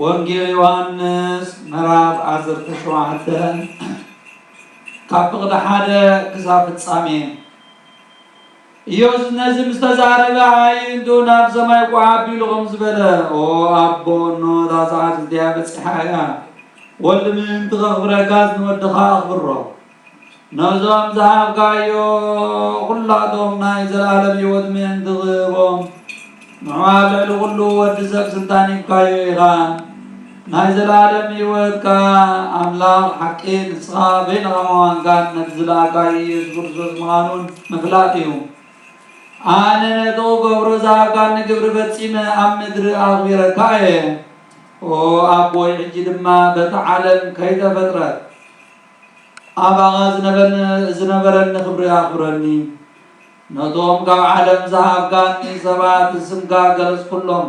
ወንጌል ዮሐንስ ምዕራፍ 17 ካፍቅደ ሓደ ክሳብ ፍጻሜ ኢየሱስ ነዚ ምስ ተዛረበ ዓይንቱ ናብ ሰማይ ቋዕ ቢሉ ዝበለ ኦ አቦ ኖ ዛዛት እዚኣ በፂሓ እያ ወልድ ምእንቲ ከኽብረካ ንወድኻ ኣኽብሮ ነዞም ዝሃብካዮ ኩላቶም ናይ ዘለኣለም ህይወት ምእንቲ ክህቦም ንዕኡ ልዕሊ ኩሉ ወዲ ሰብ ስልጣን ሂብካዮ ኢኻ ናይ ዘለኣለም ህይወትካ ኣምላኽ ሓቂ ንስኻ በይንኻ ምዃንካን ነቲ ዝለኣካዮ ኢየሱስ ክርስቶስ ምዃኑን ምፍላጥ እዩ ኣነ ነቲ ክገብሮ ዝሃብካኒ ግብሪ ፈፂመ ኣብ ምድሪ ኣኽቢረካ እየ ኦ ኣቦይ ሕጂ ድማ በቲ ዓለም ከይተፈጥረት ኣባኻ ዝነበረኒ ክብሪ ኣኽብረኒ ነቶም ካብ ዓለም ዝሃብካኒ ሰባት ስምካ ገለጽ ኩሎም